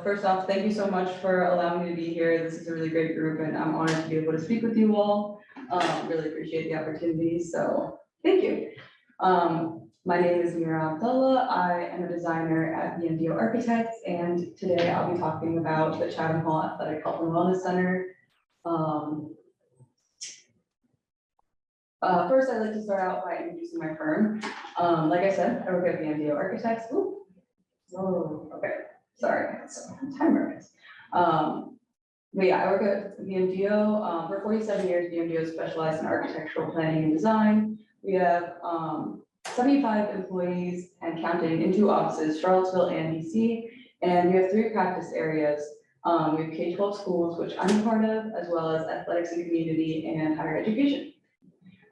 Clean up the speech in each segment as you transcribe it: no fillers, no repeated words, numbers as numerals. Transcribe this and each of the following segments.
first off, thank you so much for allowing me to be here. This is a really great group and I'm honored to be able to speak with you all. Really appreciate the opportunity, so thank you. My name is Mira Abdullah. I am a designer at VMDO Architects, and today I'll be talking about the Chatham Hall Athletic Health and Wellness Center. First, I'd like to start out by introducing my firm. Like I said, I work at VMDO Architects. Ooh. Oh, okay. Sorry, timer. But yeah, I work at VMDO. For 47 years, VMDO specialized in architectural planning and design. We have 75 employees and counting in 2 offices, Charlottesville and DC. And we have 3 practice areas. We have K-12 schools, which I'm a part of, as well as athletics and community and higher education.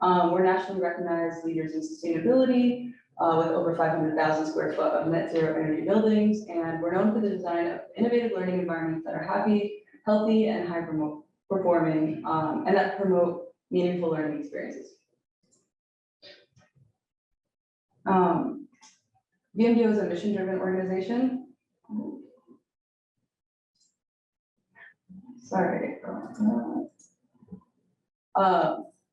We're nationally recognized leaders in sustainability with over 500,000 square foot of net zero energy buildings. And we're known for the design of innovative learning environments that are happy, healthy, and high performing, and that promote meaningful learning experiences. VMDO is a mission-driven organization. Sorry.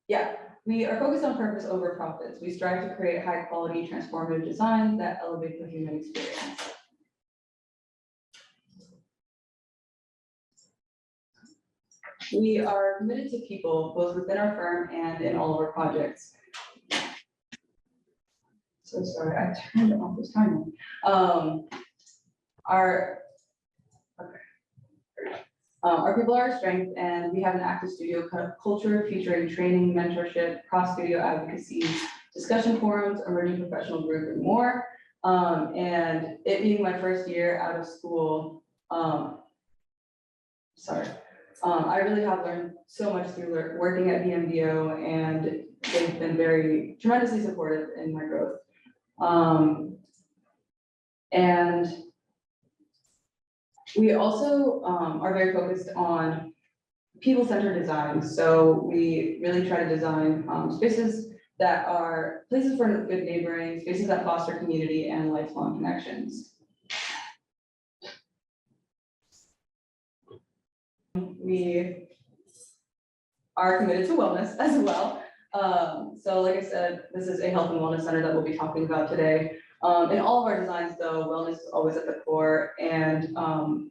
Yeah, we are focused on purpose over profits. We strive to create high-quality, transformative designs that elevate the human experience. We are committed to people, both within our firm and in all of our projects. So sorry, I turned off this timer. Our people are our strength, and we have an active studio culture featuring training, mentorship, cross-studio advocacy, discussion forums, emerging professional group, and more. And it being my first year out of school, I really have learned so much through working at VMDO, and they've been very tremendously supportive in my growth. And we also are very focused on people-centered design. So we really try to design spaces that are places for good neighboring, spaces that foster community and lifelong connections. We are committed to wellness as well. So like I said, this is a health and wellness center that we'll be talking about today. In all of our designs, though, wellness is always at the core, and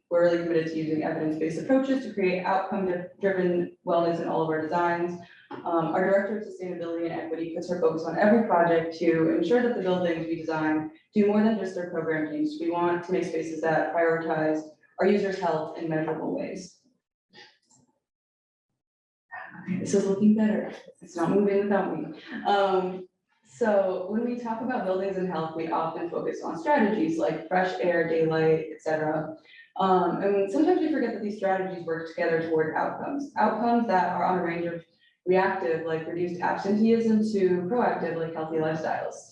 we're really committed to using evidence-based approaches to create outcome-driven wellness in all of our designs. Our Director of Sustainability and Equity puts her focus on every project to ensure that the buildings we design do more than just their program teams. We want to make spaces that prioritize our users' health in measurable ways. This is looking better. It's not moving without me. So when we talk about buildings and health, we often focus on strategies like fresh air, daylight, etc. And sometimes we forget that these strategies work together toward outcomes that are on a range of reactive, like reduced absenteeism, to proactive, like healthy lifestyles.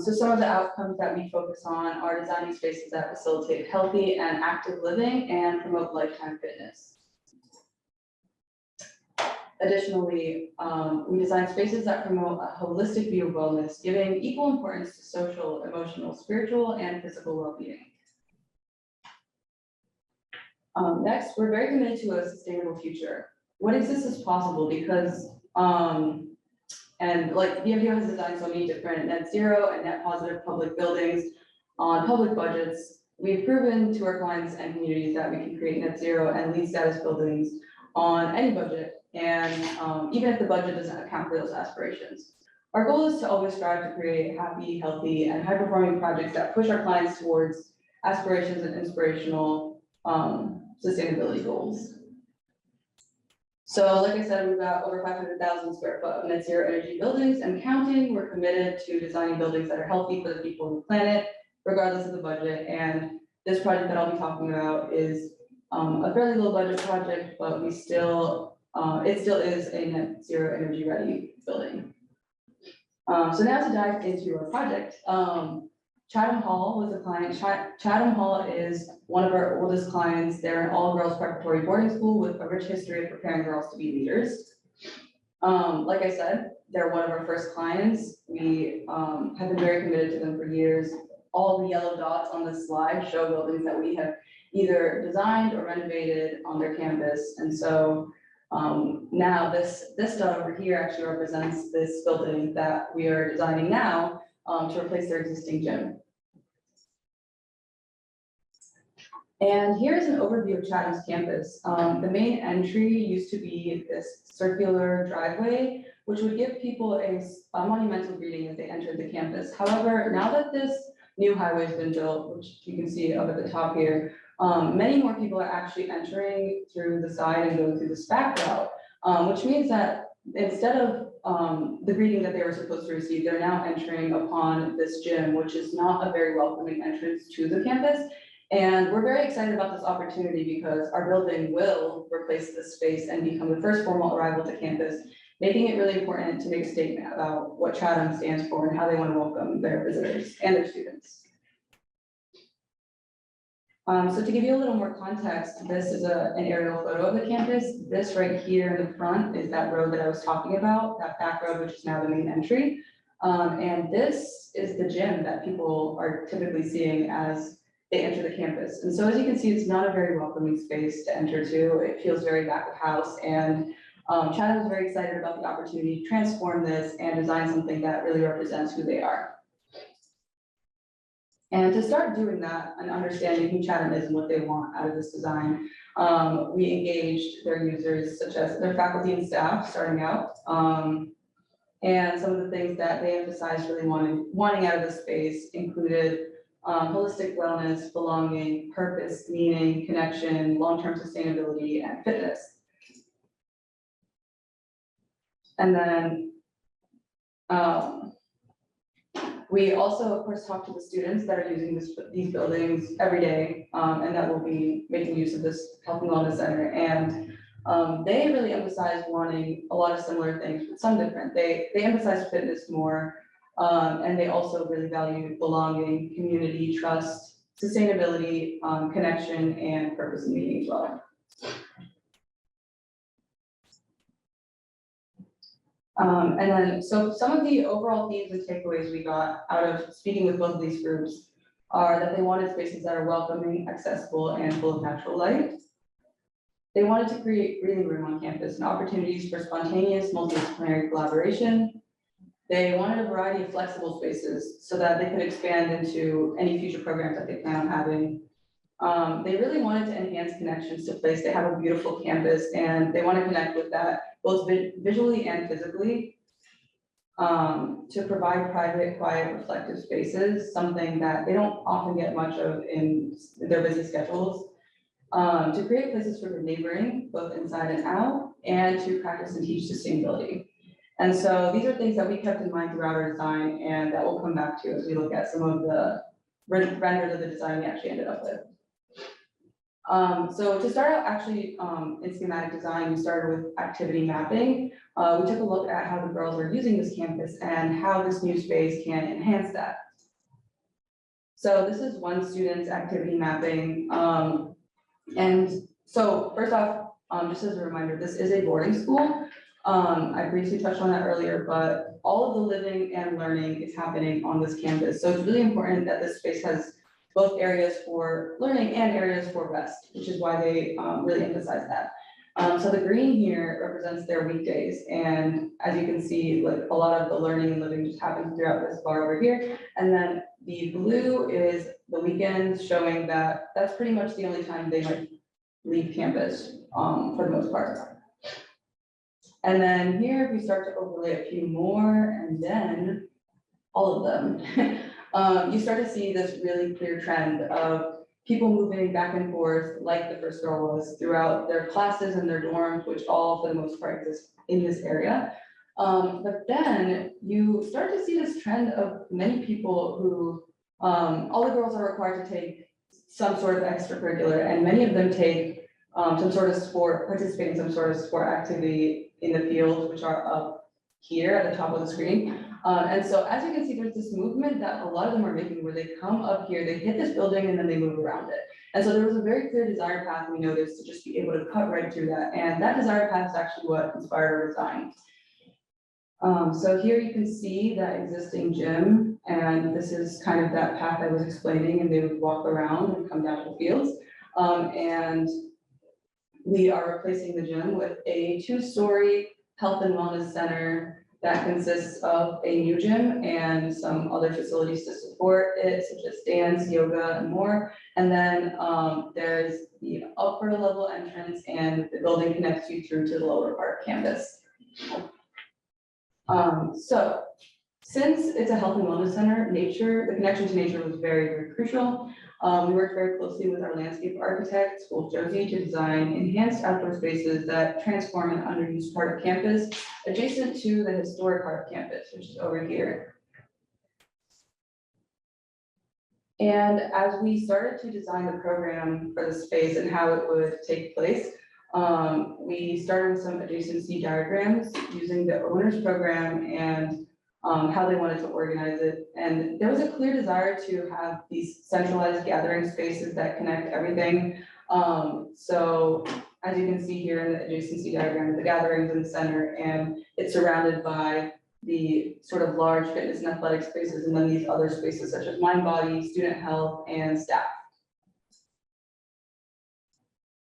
So some of the outcomes that we focus on are designing spaces that facilitate healthy and active living and promote lifetime fitness. Additionally, we design spaces that promote a holistic view of wellness, giving equal importance to social, emotional, spiritual, and physical well-being. Next, we're very committed to a sustainable future. What exists is possible because and like VMDO has designed so many different net zero and net positive public buildings on public budgets. We've proven to our clients and communities that we can create net zero and LEED status buildings on any budget, and even if the budget doesn't account for those aspirations. Our goal is to always strive to create happy, healthy, and high-performing projects that push our clients towards aspirations and inspirational sustainability goals. So like I said, we've got over 500,000 square foot of net zero energy buildings and counting. We're committed to designing buildings that are healthy for the people on the planet, regardless of the budget. And this project that I'll be talking about is a fairly low budget project, but it still is a net zero energy ready building. So now to dive into our project. Chatham Hall was a client. Chatham Hall is one of our oldest clients. They're an all-girls preparatory boarding school with a rich history of preparing girls to be leaders. Like I said, they're one of our first clients. We have been very committed to them for years. All the yellow dots on this slide show buildings that we have either designed or renovated on their campus. And so now this dot over here actually represents this building that we are designing now to replace their existing gym. And here's an overview of Chatham's campus. The main entry used to be this circular driveway, which would give people a monumental greeting as they entered the campus. However, now that this new highway has been built, which you can see up at the top here, many more people are actually entering through the side and going through this back route, which means that instead of the greeting that they were supposed to receive, they're now entering upon this gym, which is not a very welcoming entrance to the campus. And we're very excited about this opportunity because our building will replace this space and become the first formal arrival to campus, making it really important to make a statement about what Chatham stands for and how they want to welcome their visitors and their students. So to give you a little more context, this is an aerial photo of the campus. This right here in the front is that road that I was talking about, that back road, which is now the main entry. And this is the gym that people are typically seeing as they enter the campus. And so as you can see, it's not a very welcoming space to enter to. It feels very back of house, and Chatham is very excited about the opportunity to transform this and design something that really represents who they are. And to start doing that and understanding who Chatham is and what they want out of this design, we engaged their users, such as their faculty and staff starting out. And some of the things that they emphasized really wanting out of this space included holistic wellness, belonging, purpose, meaning, connection, long-term sustainability, and fitness. And then we also, of course, talk to the students that are using these buildings every day, and that will be making use of this health and wellness center. And they really emphasize wanting a lot of similar things, but some different. They emphasize fitness more. And they also really value belonging, community, trust, sustainability, connection, and purpose and meaning as well. And then, so some of the overall themes and takeaways we got out of speaking with both of these groups are that they wanted spaces that are welcoming, accessible, and full of natural light. They wanted to create breathing room on campus and opportunities for spontaneous, multidisciplinary collaboration. They wanted a variety of flexible spaces so that they could expand into any future programs that they plan on having. They really wanted to enhance connections to place. They have a beautiful campus and they want to connect with that both visually and physically, to provide private, quiet, reflective spaces, something that they don't often get much of in their busy schedules, to create places for neighboring, both inside and out, and to practice and teach sustainability. And so these are things that we kept in mind throughout our design and that we'll come back to as we look at some of the renders of the design we actually ended up with. So to start out actually in schematic design, we started with activity mapping. We took a look at how the girls are using this campus and how this new space can enhance that. So this is one student's activity mapping. And so first off, just as a reminder, this is a boarding school. I briefly touched on that earlier, but all of the living and learning is happening on this campus. So it's really important that this space has both areas for learning and areas for rest, which is why they really emphasize that. So the green here represents their weekdays. And as you can see, like a lot of the learning and living just happens throughout this bar over here. And then the blue is the weekends, showing that that's pretty much the only time they might leave campus for the most part. And then here we start to overlay a few more, and then all of them. You start to see this really clear trend of people moving back and forth like the first girl was throughout their classes and their dorms, which all for the most part exist in this area. But then you start to see this trend of many people who, all the girls are required to take some sort of extracurricular, and many of them take some sort of sport, participate in some sort of sport activity in the fields, which are up here at the top of the screen. And so as you can see, there's this movement that a lot of them are making where they come up here, they hit this building and then they move around it. And so there was a very clear desire path we noticed to just be able to cut right through that. And that desire path is actually what inspired our design. So here you can see that existing gym, and this is kind of that path I was explaining, and they would walk around and come down to the fields. And we are replacing the gym with a two-story health and wellness center that consists of a new gym and some other facilities to support it, such as dance, yoga, and more. And then there's the upper level entrance, and the building connects you through to the lower part campus. So since it's a health and wellness center, the connection to nature was very, very crucial. We worked very closely with our landscape architect, Wolf Josie, to design enhanced outdoor spaces that transform an underused part of campus adjacent to the historic heart of campus, which is over here. And as we started to design the program for the space and how it would take place, we started with some adjacency diagrams using the owner's program and how they wanted to organize it. And there was a clear desire to have these centralized gathering spaces that connect everything. So as you can see here in the adjacency diagram, the gathering's in the center, and it's surrounded by the sort of large fitness and athletic spaces, and then these other spaces such as mind, body, student health, and staff.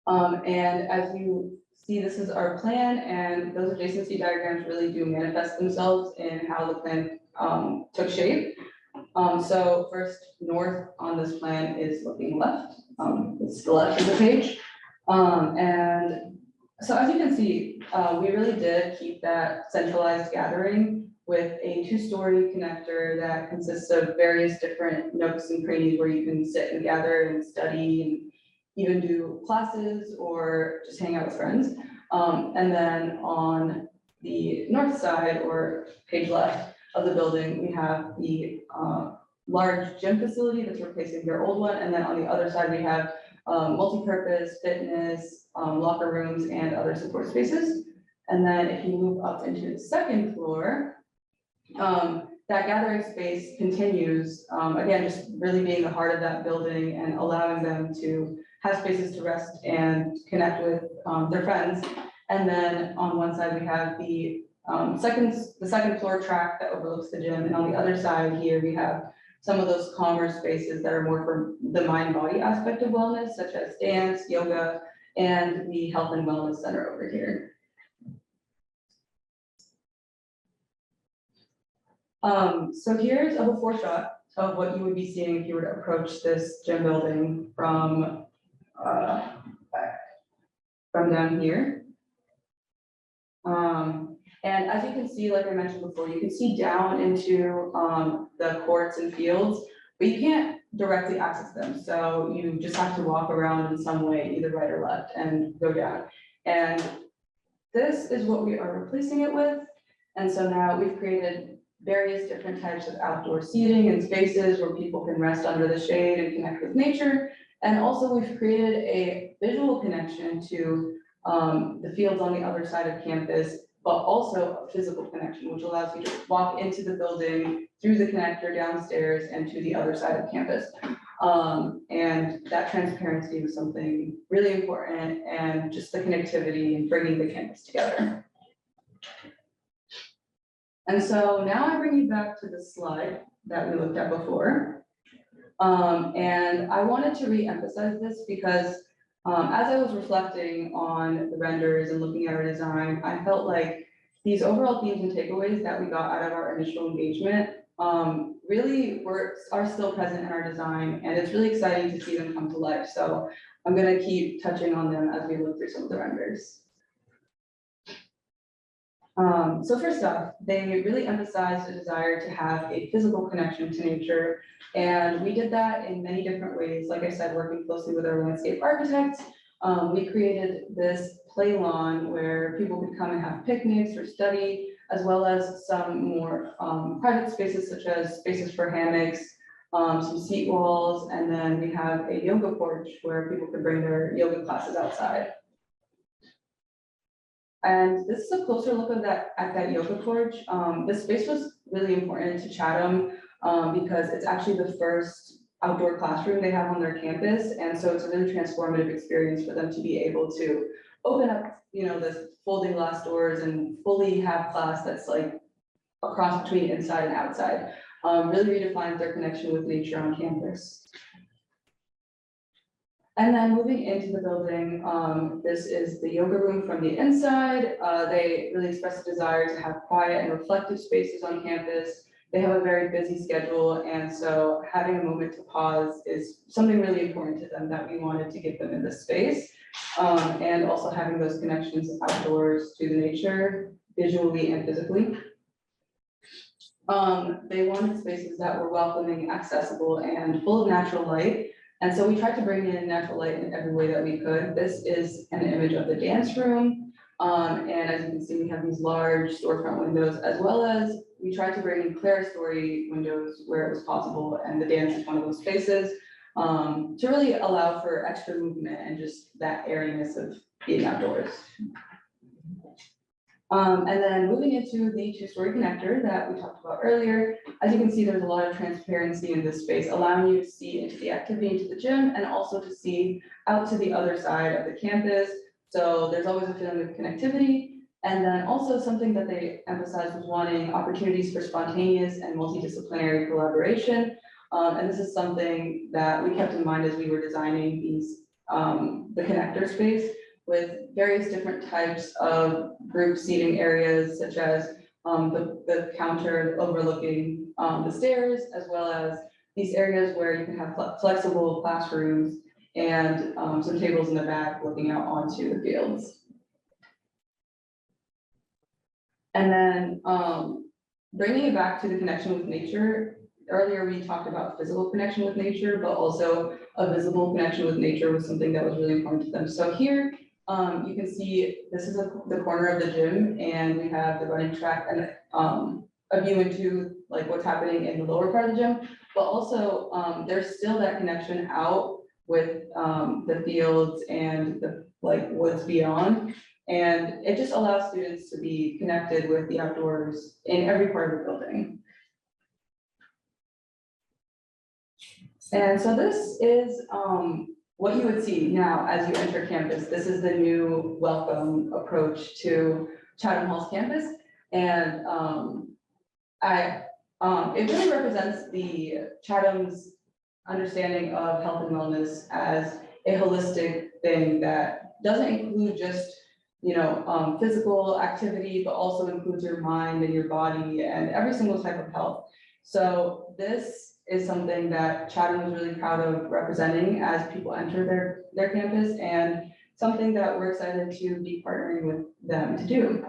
And as you see, this is our plan, and those adjacency diagrams really do manifest themselves in how the plan took shape. So first, north on this plan is looking left. It's the left of the page. And so as you can see, we really did keep that centralized gathering with a two-story connector that consists of various different nooks and crannies where you can sit and gather and study and even do classes or just hang out with friends. And then on the north side or page left of the building, we have the large gym facility that's replacing their old one. And then on the other side, we have multi-purpose fitness, locker rooms, and other support spaces. And then if you move up into the second floor, that gathering space continues, again, just really being the heart of that building and allowing them to have spaces to rest and connect with their friends. And then on one side, we have the second floor track that overlooks the gym. And on the other side here, we have some of those calmer spaces that are more for the mind-body aspect of wellness, such as dance, yoga, and the health and wellness center over here. So here's a before shot of what you would be seeing if you were to approach this gym building from down here. And as you can see, like I mentioned before, you can see down into the courts and fields, but you can't directly access them. So you just have to walk around in some way, either right or left, and go down. And this is what we are replacing it with. And so now we've created various different types of outdoor seating and spaces where people can rest under the shade and connect with nature. And also we've created a visual connection to the fields on the other side of campus, but also a physical connection, which allows you to walk into the building through the connector downstairs and to the other side of campus. And that transparency was something really important, and just the connectivity and bringing the campus together. And so now I bring you back to the slide that we looked at before. And I wanted to re-emphasize this because as I was reflecting on the renders and looking at our design, I felt like these overall themes and takeaways that we got out of our initial engagement really are still present in our design, and it's really exciting to see them come to life. So I'm going to keep touching on them as we look through some of the renders. So first off, they really emphasized a desire to have a physical connection to nature. And we did that in many different ways. Like I said, working closely with our landscape architects, we created this play lawn where people could come and have picnics or study, as well as some more private spaces, such as spaces for hammocks, some seat walls, and then we have a yoga porch where people could bring their yoga classes outside. And this is a closer look at that yoga porch. This space was really important to Chatham because it's actually the first outdoor classroom they have on their campus. And so it's a really transformative experience for them to be able to open up, this folding glass doors and fully have class that's like across between inside and outside. Really redefines their connection with nature on campus. And then moving into the building, this is the yoga room from the inside. They really express a desire to have quiet and reflective spaces on campus. They have a very busy schedule, and so having a moment to pause is something really important to them that we wanted to give them in this space. And also having those connections outdoors to the nature, visually and physically. They wanted spaces that were welcoming, accessible, and full of natural light. And so we tried to bring in natural light in every way that we could. This is an image of the dance room. And as you can see, we have these large storefront windows, as well as we tried to bring in clerestory windows where it was possible. And the dance is one of those spaces to really allow for extra movement and just that airiness of being outdoors. And then moving into the two-story connector that we talked about earlier, as you can see, there's a lot of transparency in this space, allowing you to see into the activity, into the gym, and also to see out to the other side of the campus. So there's always a feeling of connectivity. And then also something that they emphasized was wanting opportunities for spontaneous and multidisciplinary collaboration. And this is something that we kept in mind as we were designing these, the connector space, with various different types of group seating areas, such as the counter overlooking the stairs, as well as these areas where you can have flexible classrooms and some tables in the back looking out onto the fields. And then bringing it back to the connection with nature. Earlier, we talked about physical connection with nature, but also a visible connection with nature was something that was really important to them. So here, you can see this is the corner of the gym, and we have the running track and a view into like what's happening in the lower part of the gym, but also there's still that connection out with the fields and the like woods beyond. And it just allows students to be connected with the outdoors in every part of the building. And so this is what you would see now as you enter campus. This is the new welcome approach to Chatham Hall's campus. And it really represents the Chatham's understanding of health and wellness as a holistic thing that doesn't include just, you know, physical activity, but also includes your mind and your body and every single type of health. So this is something that Chatham was really proud of representing as people enter their campus, and something that we're excited to be partnering with them to do.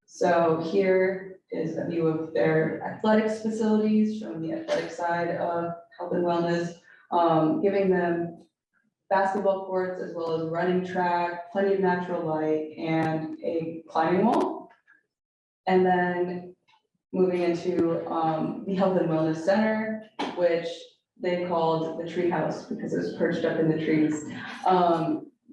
So here is a view of their athletics facilities, showing the athletic side of health and wellness, giving them basketball courts as well as running track, plenty of natural light, and a climbing wall. And then moving into the Health and Wellness Center, which they called the tree house because it was perched up in the trees.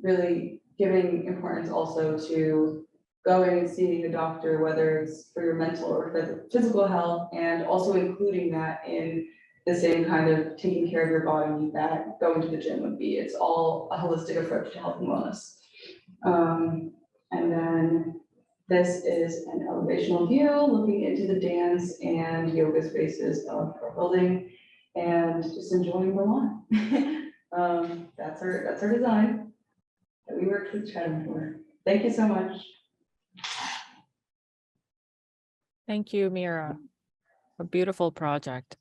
Really giving importance also to going and seeing the doctor, whether it's for your mental or physical health, and also including that in the same kind of taking care of your body that going to the gym would be. It's all a holistic approach to health and wellness. And then this is an elevational view looking into the dance and yoga spaces of our building and just enjoying the lawn. That's our design that we worked with Chatham for. Thank you so much. Thank you, Mira. A beautiful project.